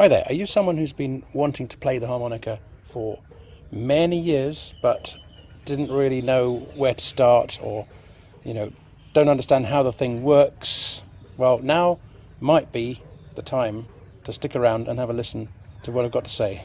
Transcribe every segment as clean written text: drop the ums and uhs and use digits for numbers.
Hi there, are you someone who's been wanting to play the harmonica for many years but didn't really know where to start, or don't understand how the thing works? Well, now might be the time to stick around and have a listen to what I've got to say.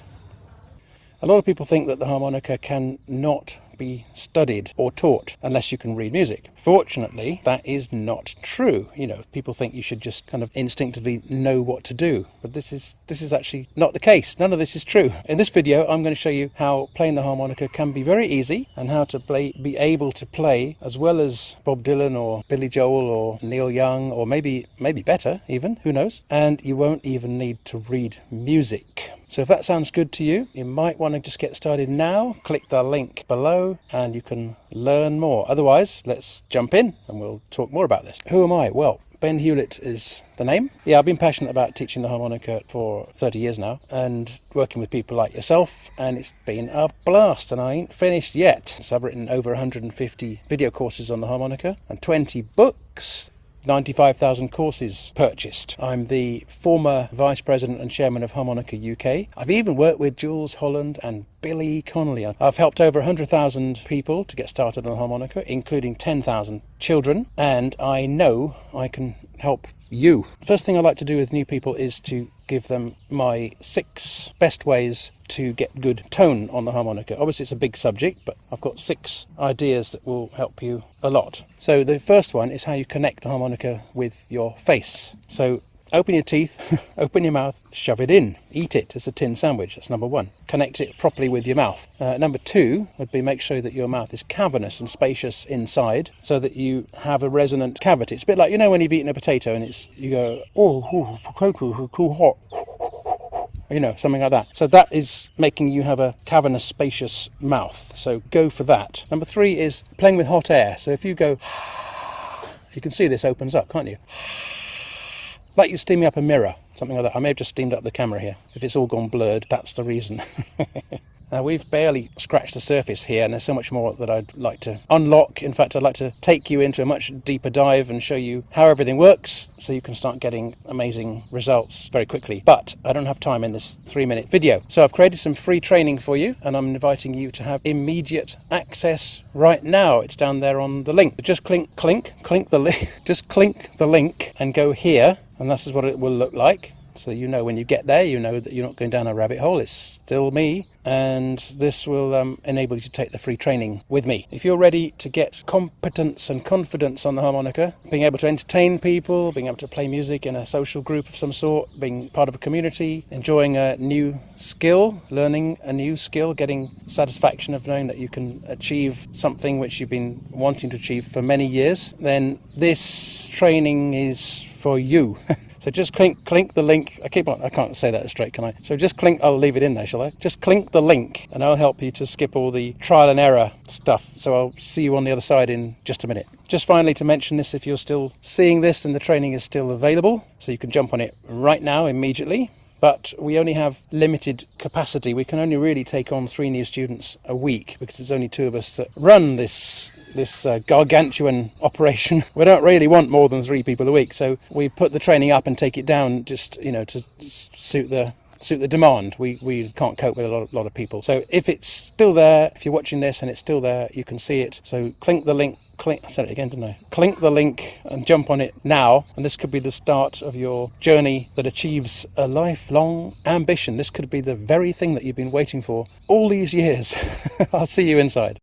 A lot of people think that the harmonica can not be studied or taught unless you can read music. Fortunately, that is not true. People think you should just kind of instinctively know what to do, but this is actually not the case. None of this is true. In this video, I'm going to show you how playing the harmonica can be very easy, and how to be able to play as well as Bob Dylan or Billy Joel or Neil Young, or maybe better even, who knows? And you won't even need to read music. So if that sounds good to you, you might want to just get started now. Click the link below and you can learn more. Otherwise, let's jump in and we'll talk more about this. Who am I? Well, Ben Hewlett is the name. Yeah, I've been passionate about teaching the harmonica for 30 years now and working with people like yourself, and it's been a blast, and I ain't finished yet. So I've written over 150 video courses on the harmonica and 20 books. 95,000 courses purchased. I'm the former Vice President and Chairman of Harmonica UK. I've even worked with Jules Holland and Billy Connolly. I've helped over 100,000 people to get started on the harmonica, including 10,000 children, and I know I can help you. First thing I like to do with new people is to give them my 6 best ways to get good tone on the harmonica. Obviously it's a big subject, but I've got 6 ideas that will help you a lot. So the first one is how you connect the harmonica with your face. So open your teeth, open your mouth, shove it in, eat it. It's a tin sandwich. That's number 1. Connect it properly with your mouth. Number 2 would be make sure that your mouth is cavernous and spacious inside, so that you have a resonant cavity. It's a bit like, when you've eaten a potato and you go, oh, potato, too hot. Something like that. So that is making you have a cavernous, spacious mouth. So go for that. Number 3 is playing with hot air. So if you go, you can see this opens up, can't you? Like you're steaming up a mirror, something like that. I may have just steamed up the camera here. If it's all gone blurred, that's the reason. Now, we've barely scratched the surface here, and there's so much more that I'd like to unlock. In fact, I'd like to take you into a much deeper dive and show you how everything works, so you can start getting amazing results very quickly. But I don't have time in this 3-minute video. So I've created some free training for you, and I'm inviting you to have immediate access right now. It's down there on the link. Just click the link. Just click the link and go here, and this is what it will look like. So when you get there, that you're not going down a rabbit hole. It's still me, and this will enable you to take the free training with me. If you're ready to get competence and confidence on the harmonica, being able to entertain people, being able to play music in a social group of some sort, being part of a community, enjoying a new skill, learning a new skill, getting satisfaction of knowing that you can achieve something which you've been wanting to achieve for many years, then this training is for you. So just click the link. I can't say that straight, can I? So just I'll leave it in there, shall I? Just click the link and I'll help you to skip all the trial and error stuff. So I'll see you on the other side in just a minute. Just finally to mention this, if you're still seeing this, then the training is still available. So you can jump on it right now, immediately. But we only have limited capacity. We can only really take on 3 new students a week, because there's only 2 of us that run this gargantuan operation. We don't really want more than 3 people a week, so we put the training up and take it down just to suit the demand. We can't cope with a lot of people. So if it's still there, if you're watching this and it's still there, you can see it. So click the link. I said it again, didn't I? Click the link and jump on it now, and this could be the start of your journey that achieves a lifelong ambition. This could be the very thing that you've been waiting for all these years. I'll see you inside.